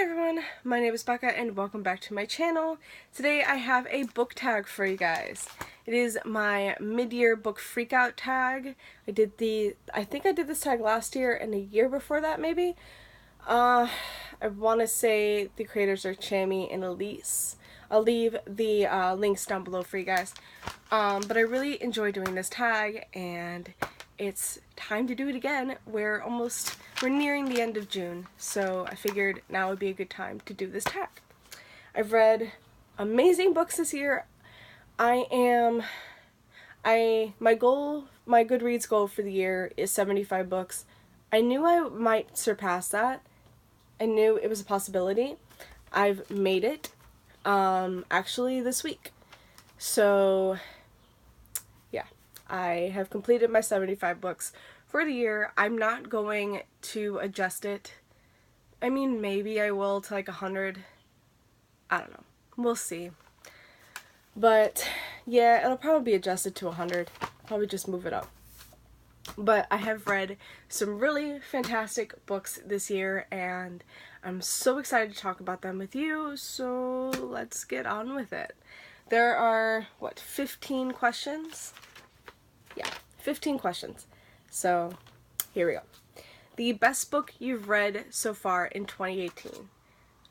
everyone, my name is Becca and welcome back to my channel. Today I have a book tag for you guys. It is my mid-year book freakout tag. I think I did this tag last year and a year before that maybe. I want to say the creators are Chammy and Elise. I'll leave the links down below for you guys. But I really enjoy doing this tag and it's time to do it again. We're nearing the end of June, so I figured now would be a good time to do this tag. I've read amazing books this year. My Goodreads goal for the year is 75 books. I knew I might surpass that. I knew it was a possibility. I've made it, actually this week. So yeah, I have completed my 75 books for the year. I'm not going to adjust it. I mean, maybe I will to like 100. I don't know. We'll see. But yeah, it'll probably be adjusted to 100. Probably just move it up. But I have read some really fantastic books this year and I'm so excited to talk about them with you, so let's get on with it. There are, 15 questions? Yeah, 15 questions. So, here we go. The best book you've read so far in 2018.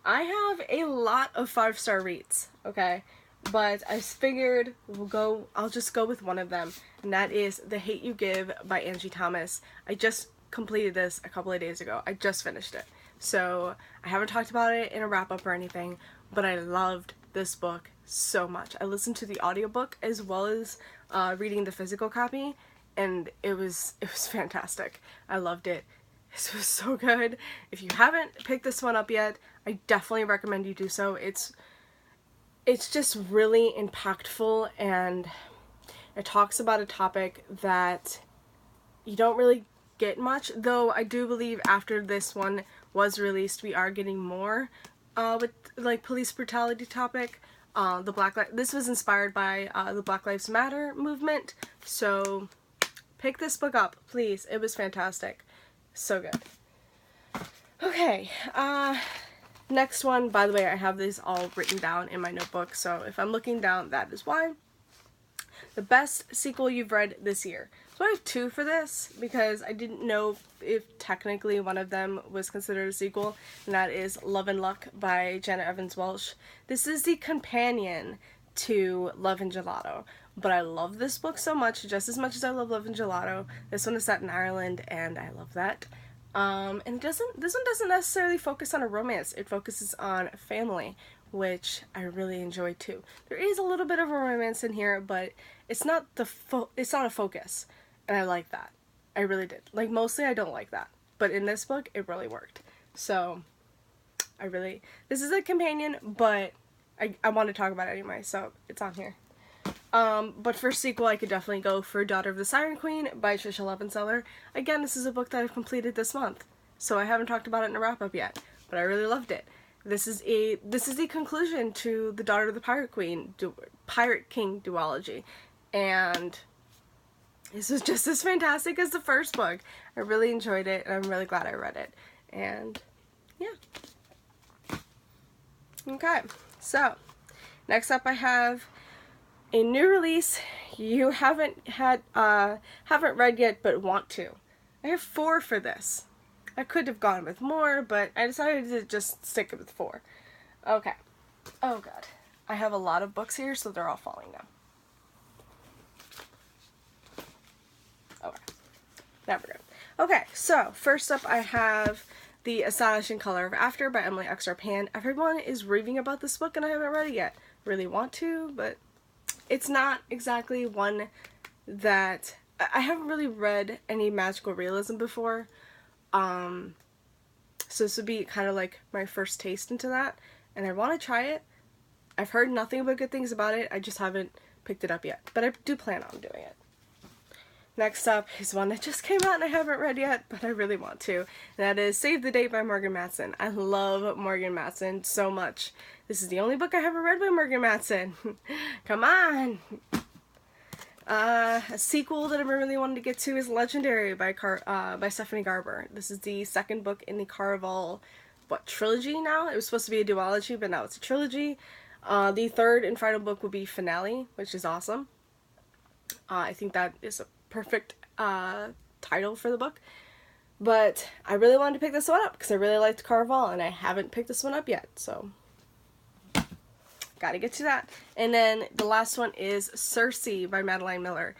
I have a lot of 5-star reads, okay? But I figured I'll just go with one of them, and that is The Hate You Give by Angie Thomas. I just completed this a couple of days ago. I just finished it. So, I haven't talked about it in a wrap-up or anything, but I loved this book so much. I listened to the audiobook as well as reading the physical copy, and it was fantastic. I loved it. This was so good. If you haven't picked this one up yet, I definitely recommend you do so. It's just really impactful and it talks about a topic that you don't really get much, though I do believe after this one was released we are getting more with like police brutality topic. This was inspired by the Black Lives Matter movement, so pick this book up, please. It was fantastic. So good. Okay, next one, by the way, I have these all written down in my notebook, so if I'm looking down, that is why. The best sequel you've read this year. So I have two for this, because I didn't know if technically one of them was considered a sequel, and that is Love and Luck by Janet Evans Welch. This is the companion to Love and Gelato, but I love this book so much, just as much as I love Love and Gelato. This one is set in Ireland, and I love that. And this one doesn't necessarily focus on a romance. It focuses on family, which I really enjoy too. There is a little bit of a romance in here, but it's not a focus, and I like that. I really did. Like, mostly I don't like that, but in this book it really worked. So this is a companion, but I want to talk about it anyway, so it's on here. But for sequel, I could definitely go for Daughter of the Siren Queen by Trisha Levenseller. Again, this is a book that I've completed this month, so I haven't talked about it in a wrap-up yet, but I really loved it. This is the conclusion to the Daughter of the Pirate King duology, and this was just as fantastic as the first book. I really enjoyed it, and I'm really glad I read it, and yeah. Okay, so next up I have a new release you haven't read yet but want to. I have 4 for this. I could have gone with more, but I decided to just stick with 4. Okay. Oh god. I have a lot of books here, so they're all falling now. Okay. Now we're good. Okay, so first up I have The Astonishing Color of After by Emily X. Pan. Everyone is raving about this book and I haven't read it yet. Really want to, but it's not exactly one that I haven't really read any magical realism before. So this would be kind of like my first taste into that, and I want to try it. I've heard nothing but good things about it. I just haven't picked it up yet, but I do plan on doing it. Next up is one that just came out and I haven't read yet, but I really want to. And that is Save the Date by Morgan Matson. I love Morgan Matson so much. This is the only book I haven't read by Morgan Matson. Come on! A sequel that I really wanted to get to is Legendary by Stephanie Garber. This is the second book in the Caraval trilogy now. It was supposed to be a duology, but now it's a trilogy. The third and final book will be Finale, which is awesome. I think that is a perfect title for the book. But I really wanted to pick this one up because I really liked Caraval, and I haven't picked this one up yet, so gotta get to that. And then the last one is Circe by Madeline Miller.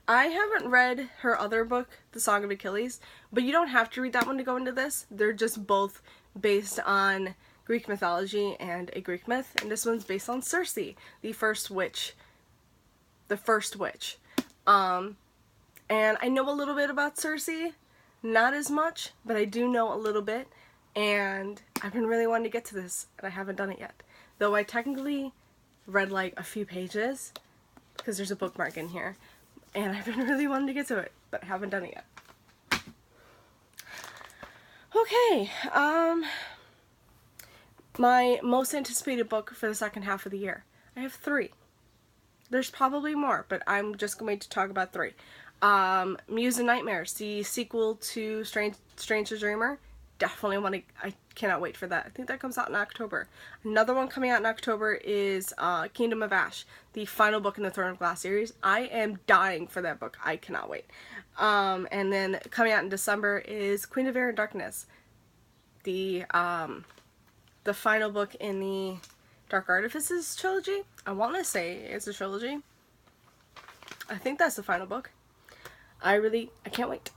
I haven't read her other book, The Song of Achilles, but you don't have to read that one to go into this. They're just both based on Greek mythology and a Greek myth, and this one's based on Circe, the first witch. And I know a little bit about Circe, not as much, but I do know a little bit, and I've been really wanting to get to this, and I haven't done it yet. Though I technically read like a few pages, because there's a bookmark in here, and I've been really wanting to get to it, but I haven't done it yet. Okay, my most anticipated book for the second half of the year. I have 3. There's probably more, but I'm just going to talk about 3. Muse and Nightmares, the sequel to Strange the Dreamer. Definitely I cannot wait for that. I think that comes out in October. Another one coming out in October is Kingdom of Ash, the final book in the Throne of Glass series. I am dying for that book. I cannot wait. And then coming out in December is Queen of Air and Darkness, the final book in the Dark Artifices trilogy. I want to say it's a trilogy. I think that's the final book. I can't wait.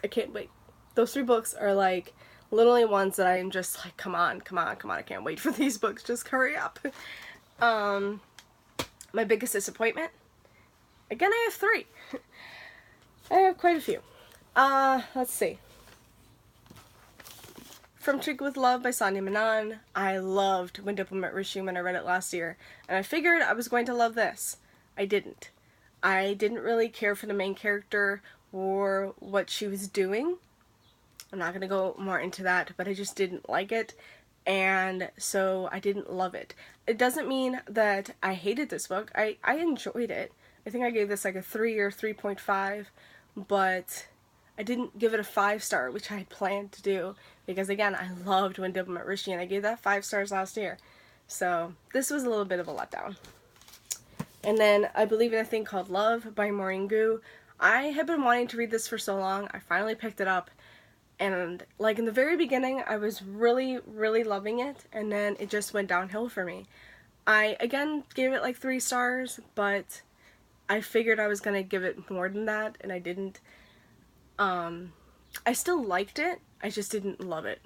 I can't wait. Those 3 books are like literally ones that I'm just like, come on, I can't wait for these books, just hurry up. My biggest disappointment, again, I have 3. I have quite a few. Let's see. From Trig with Love by Sonia Menon. I loved When Diplomat Resume when I read it last year, and I figured I was going to love this. I didn't. I didn't really care for the main character or what she was doing. I'm not going to go more into that, but I just didn't like it, and so I didn't love it. It doesn't mean that I hated this book. I enjoyed it. I think I gave this like a 3 or 3.5, but I didn't give it a 5-star, which I had planned to do, because again, I loved When Diplomat Rishi, and I gave that 5 stars last year. So this was a little bit of a letdown. And then I Believe in a Thing Called Love by Maureen Gu. I have been wanting to read this for so long. I finally picked it up. And like in the very beginning, I was really, really loving it, and then it just went downhill for me. I, again, gave it like 3 stars, but I figured I was going to give it more than that, and I didn't. I still liked it, I just didn't love it.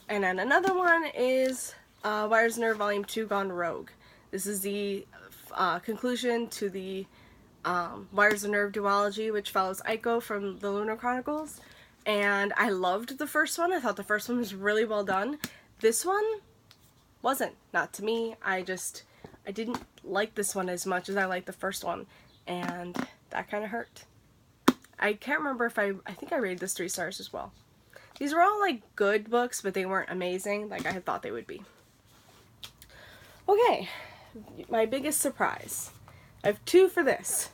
And then another one is Wires of Nerve Volume 2 Gone Rogue. This is the conclusion to the Wires of Nerve duology, which follows Aiko from the Lunar Chronicles. And I loved the first one. I thought the first one was really well done. This one wasn't. Not to me. I didn't like this one as much as I liked the first one. And that kind of hurt. I can't remember if I think I rated this 3 stars as well. These were all like good books, but they weren't amazing like I had thought they would be. Okay, my biggest surprise. I have 2 for this.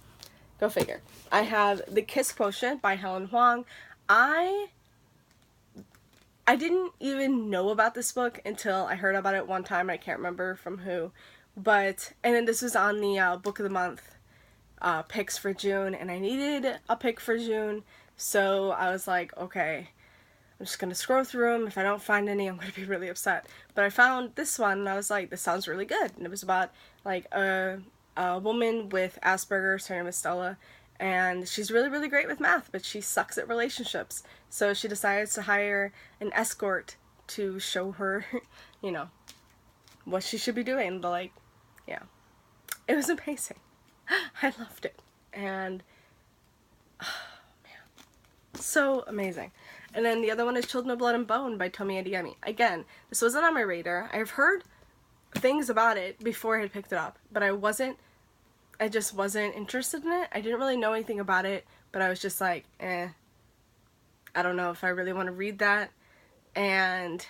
Go figure. I have The Kiss Quotient by Helen Huang. I didn't even know about this book until I heard about it one time. I can't remember from who. And then this was on the Book of the Month picks for June, and I needed a pick for June. So I was like, okay, I'm just going to scroll through them. If I don't find any, I'm going to be really upset. But I found this one, and I was like, this sounds really good. And it was about like a woman with Asperger's. Her name is Stella. And she's really, really great with math, but she sucks at relationships. So she decides to hire an escort to show her, you know, what she should be doing. But, like, yeah. It was amazing. I loved it. And, oh, man. So amazing. And then the other one is Children of Blood and Bone by Tomi Adeyemi. Again, this wasn't on my radar. I've heard things about it before I had picked it up, but I just wasn't interested in it. I didn't really know anything about it, but I was just like, I don't know if I really want to read that. And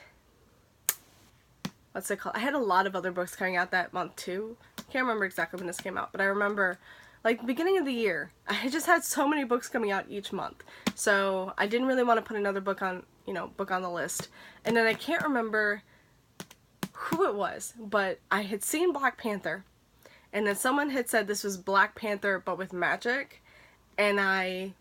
what's it called? I had a lot of other books coming out that month too. I can't remember exactly when this came out, but I remember like the beginning of the year, I just had so many books coming out each month. So I didn't really want to put another book on you know, book on the list. And then I can't remember who it was, but I had seen Black Panther, and then someone had said this was Black Panther but with magic, and I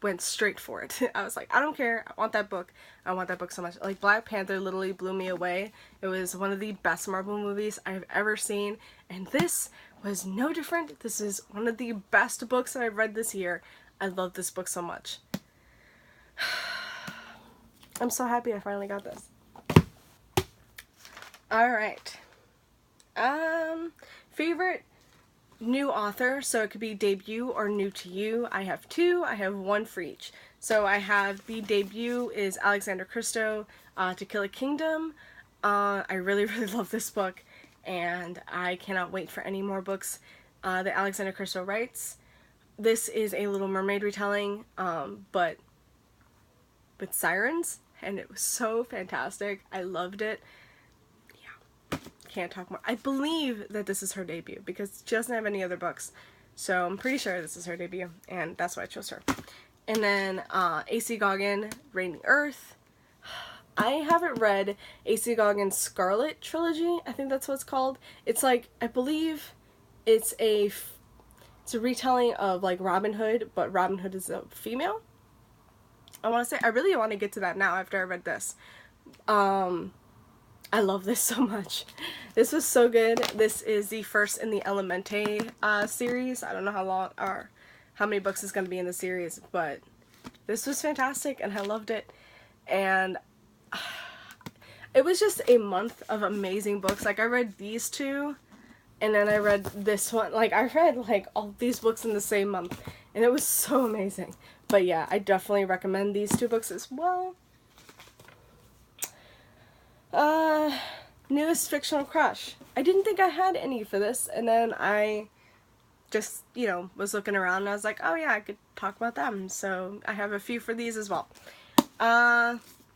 went straight for it. I was like, I don't care, I want that book. I want that book so much. Like, Black Panther literally blew me away. It was one of the best Marvel movies I've ever seen, and this was no different. This is one of the best books that I've read this year. I love this book so much. I'm so happy I finally got this. Alright. Favorite new author, so it could be debut or new to you. I have two. I have one for each. So I have the debut is Alexander Christo, To Kill a Kingdom. I really, really love this book, and I cannot wait for any more books that Alexander Christo writes. This is a Little Mermaid retelling, but with sirens, and it was so fantastic. I loved it. Can't talk more. I believe that this is her debut because she doesn't have any other books, so I'm pretty sure this is her debut, and that's why I chose her. And then A.C. Goggin, Raining Earth. I haven't read A.C. Goggin's Scarlet trilogy. I think that's what it's called. It's like, I believe it's a retelling of like Robin Hood, but Robin Hood is a female. I want to say I really want to get to that now after I read this. I love this so much. This was so good. This is the first in the Elemente series. I don't know how long or how many books is going to be in the series, but this was fantastic and I loved it. And it was just a month of amazing books. Like, I read these two, and then I read this one. Like, I read like all these books in the same month, and it was so amazing. But yeah, I definitely recommend these two books as well. Newest fictional crush. I didn't think I had any for this, and then I just, you know, was looking around and I was like, oh yeah, I could talk about them. So I have a few for these as well.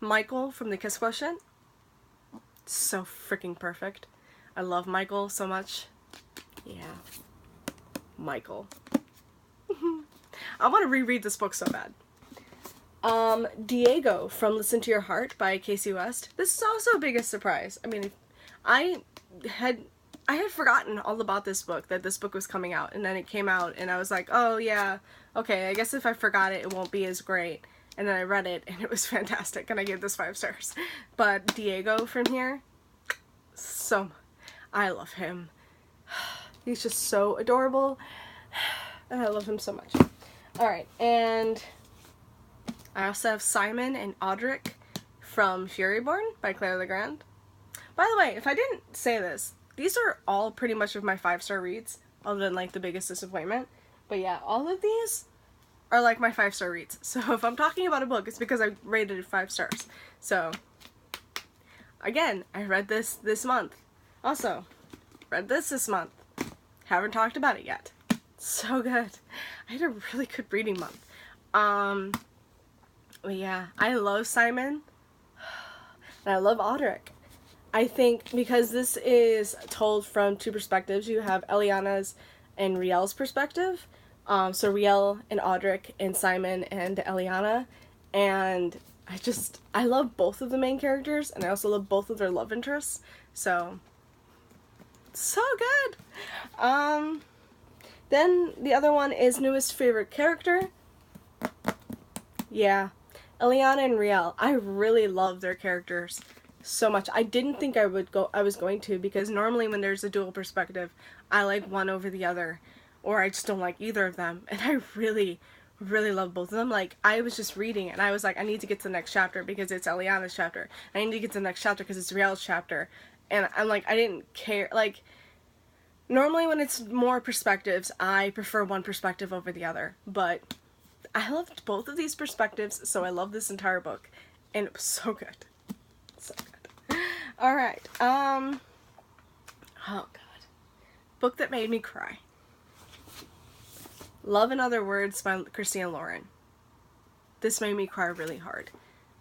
Michael from The Kiss Quotient. So freaking perfect. I love Michael so much. Yeah. Michael. I want to reread this book so bad. Diego from Listen to Your Heart by Casey West. This is also a biggest surprise. I mean, I had forgotten all about this book, that this book was coming out, and then it came out, and I was like, oh yeah, okay, I guess if I forgot it, it won't be as great. And then I read it, and it was fantastic, and I gave this 5 stars. But Diego from here, I love him. He's just so adorable, and I love him so much. Alright, and I also have Simon and Audric from Furyborn by Claire Legrand. By the way, if I didn't say this, these are all pretty much of my 5-star reads, other than like The Biggest Disappointment. But yeah, all of these are like my 5-star reads. So if I'm talking about a book, it's because I rated it 5 stars. So, again, I read this month. Also, read this month. Haven't talked about it yet. So good. I had a really good reading month. But yeah, I love Simon. And I love Audric. I think because this is told from 2 perspectives, you have Eliana's and Riel's perspective. So Riel and Audric and Simon and Eliana. And I love both of the main characters, and I also love both of their love interests. So good. Then the other one is newest favorite character. Yeah, Eliana and Riel. I really love their characters so much. I didn't think I was going to, because normally when there's a dual perspective, I like one over the other, or I just don't like either of them. And I really, really love both of them. Like, I was just reading and I was like, I need to get to the next chapter because it's Eliana's chapter. I need to get to the next chapter because it's Riel's chapter. And I'm like, I didn't care. Like, normally when it's more perspectives, I prefer one perspective over the other. But I loved both of these perspectives, so I love this entire book. And it was so good. So good. Alright, oh god. Book that made me cry. Love in Other Words by Christina Lauren. This made me cry really hard.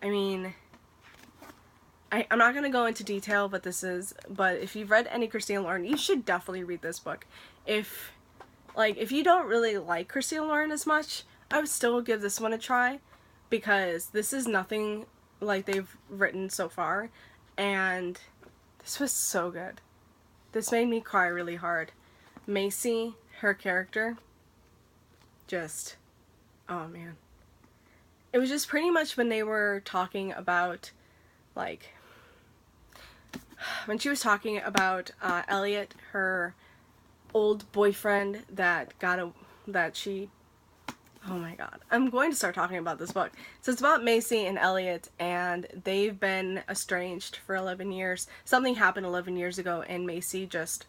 I mean, I'm not going to go into detail what this is, but if you've read any Christina Lauren, you should definitely read this book. If you don't really like Christina Lauren as much, I would still give this one a try, because this is nothing like they've written so far, and this was so good. This made me cry really hard. Macy, her character, just, oh man. It was just pretty much when they were talking about, like, when she was talking about Elliot, her old boyfriend that she, oh my god, I'm going to start talking about this book. So it's about Macy and Elliot, and they've been estranged for 11 years. Something happened 11 years ago, and Macy just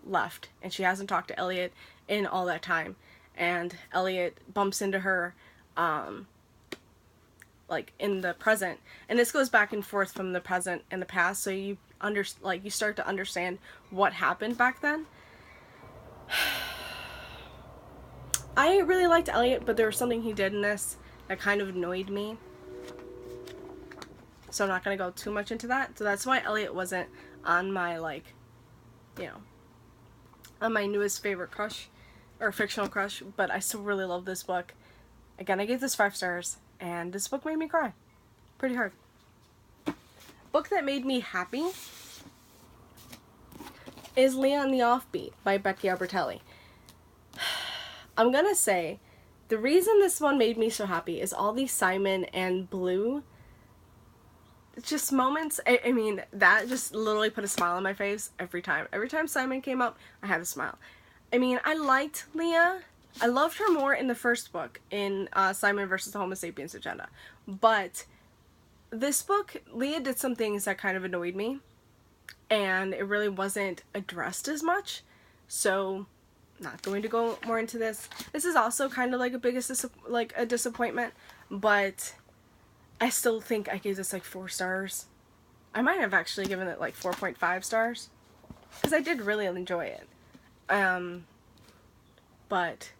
left, and she hasn't talked to Elliot in all that time. And Elliot bumps into her, like, in the present, and this goes back and forth from the present and the past, so you start to understand what happened back then. I really liked Elliot, but there was something he did in this that kind of annoyed me, so I'm not gonna go too much into that. So that's why Elliot wasn't on my, like, you know, on my newest favorite crush, or fictional crush, but I still really love this book. Again, I gave this 5 stars, and this book made me cry pretty hard. Book that made me happy is Leah and the Offbeat by Becky Albertelli. I'm gonna say, the reason this one made me so happy is all these Simon and Blue just moments. I mean, that just literally put a smile on my face every time. Every time Simon came up, I had a smile. I mean, I liked Leah. I loved her more in the first book, in Simon versus the Homo sapiens agenda. But this book, Leah did some things that kind of annoyed me, and it really wasn't addressed as much. So, not going to go more into this. This is also kind of like a disappointment, but I still think I gave this like 4 stars. I might have actually given it like 4.5 stars, because I did really enjoy it. But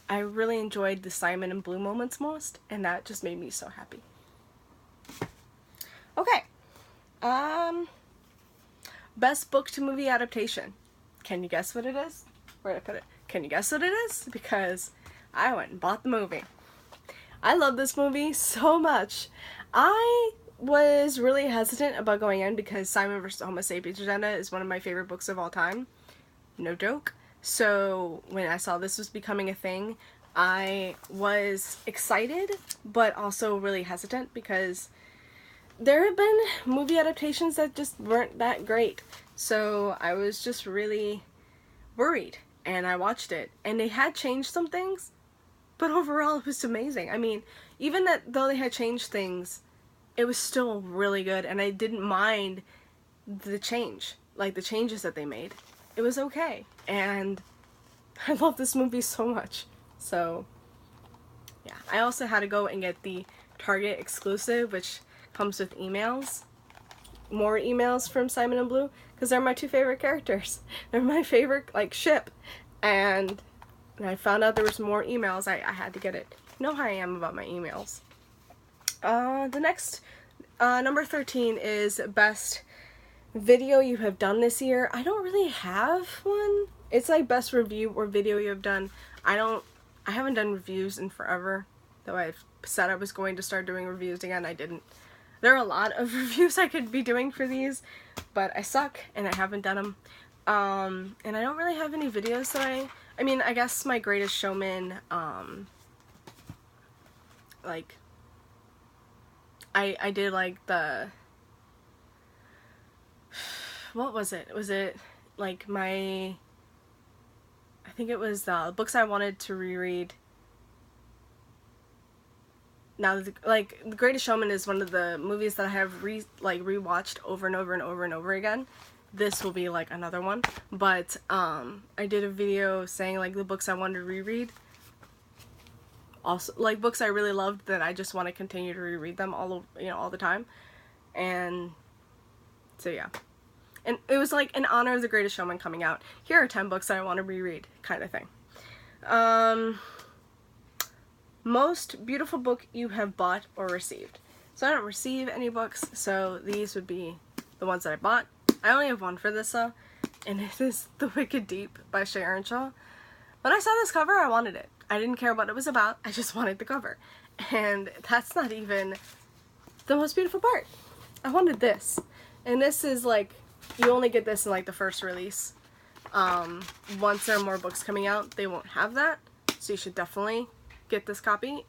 I really enjoyed the Simon and Blue moments most, and that just made me so happy. Okay. Best book to movie adaptation. Can you guess what it is? Where did I put it? Can you guess what it is? Because I went and bought the movie. I love this movie so much. I was really hesitant about going in because Simon vs. the Homo sapiens agenda is one of my favorite books of all time. No joke. So when I saw this was becoming a thing, I was excited, but also really hesitant because there have been movie adaptations that just weren't that great. So I was just really worried, and I watched it, and they had changed some things, but overall it was amazing. I mean, even though they had changed things, it was still really good, and I didn't mind the change, like the changes that they made. It was okay, and I love this movie so much. So yeah, I also had to go and get the Target exclusive, which comes with emails, more emails from Simon and Blue, because they're my 2 favorite characters. They're my favorite, like, ship, and when I found out there was more emails, I had to get it. You know how I am about my emails. The next, number 13 is best video you have done this year. I don't really have one. It's like best review or video you have done. I haven't done reviews in forever, though I've said I was going to start doing reviews again. I didn't. There are a lot of reviews I could be doing for these, but I suck and I haven't done them. And I don't really have any videos that I mean, I guess my Greatest Showman, like, I did like the, what was it? Was it like I think it was the books I wanted to reread. Now, like, The Greatest Showman is one of the movies that I have rewatched over and over and over and over again. This will be like another one, but I did a video saying like the books I wanted to reread. Also, like, books I really loved that I just want to continue to reread them all the time. And so yeah. And it was like in honor of The Greatest Showman coming out. Here are 10 books that I want to reread, kind of thing. Most beautiful book you have bought or received. So I don't receive any books, so these would be the ones that I bought. I only have one for this though, and it is The Wicked Deep by Shay Earnshaw. When I saw this cover, I wanted it. I didn't care what it was about, I just wanted the cover. And that's not even the most beautiful part. I wanted this. And this is like, you only get this in like the first release. Once there are more books coming out, they won't have that. So you should definitely get this copy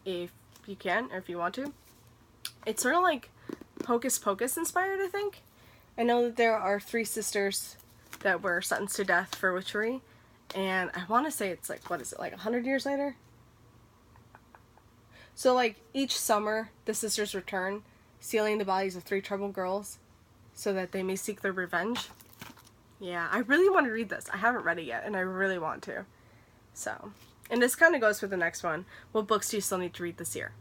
if you can, or if you want to. It's sort of like Hocus Pocus inspired, I think. I know that there are 3 sisters that were sentenced to death for witchery. And I want to say it's like, what is it, like 100 years later? So like each summer, the sisters return, sealing the bodies of 3 troubled girls so that they may seek their revenge. Yeah, I really want to read this. I haven't read it yet, and I really want to. So, and this kind of goes for the next one. What books do you still need to read this year?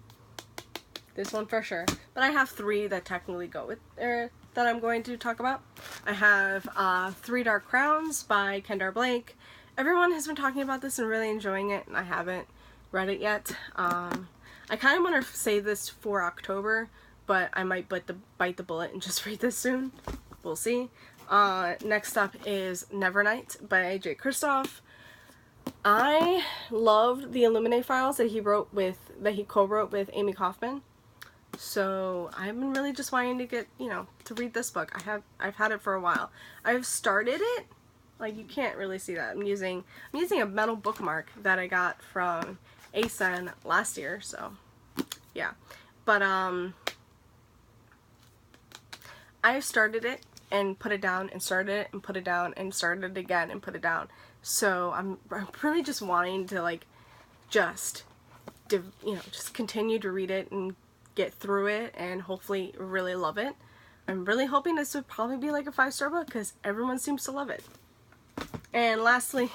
This one for sure. But I have 3 that technically go with, that I'm going to talk about. I have 3 Dark Crowns by Kendar Blake. Everyone has been talking about this and really enjoying it, and I haven't read it yet. I kind of want to save this for October, but I might bite the bullet and just read this soon. We'll see. Next up is Nevernight by Jay Kristoff. I loved the Illuminae files that he co-wrote with Amy Kaufman. So I've been really just wanting to get, to read this book. I've had it for a while. I've started it. Like, you can't really see that. I'm using a metal bookmark that I got from ASEN last year, so yeah. But I've started it and put it down and started it and put it down and started it again and put it down. So I'm really just wanting to like just continue to read it and get through it and hopefully really love it. I'm really hoping this would probably be like a 5-star book because everyone seems to love it. And lastly,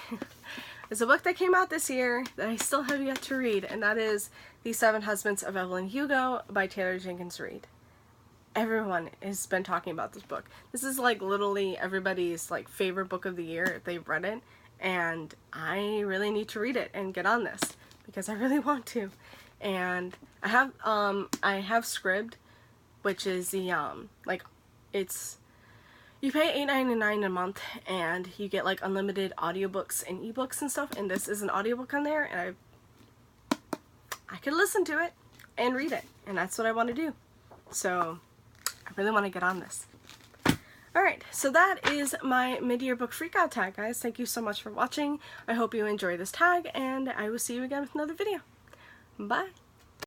there's a book that came out this year that I still have yet to read, and that is The 7 Husbands of Evelyn Hugo by Taylor Jenkins Reid. Everyone has been talking about this book. This is like literally everybody's like favorite book of the year if they've read it, and I really need to read it and get on this because I really want to. And I have Scribd, which is the you pay $8.99 a month and you get like unlimited audiobooks and ebooks and stuff, and this is an audiobook on there, and I could listen to it and read it, and that's what I want to do. So I really want to get on this. Alright, so that is my mid-year book freakout tag, guys. Thank you so much for watching. I hope you enjoy this tag, and I will see you again with another video. Bye!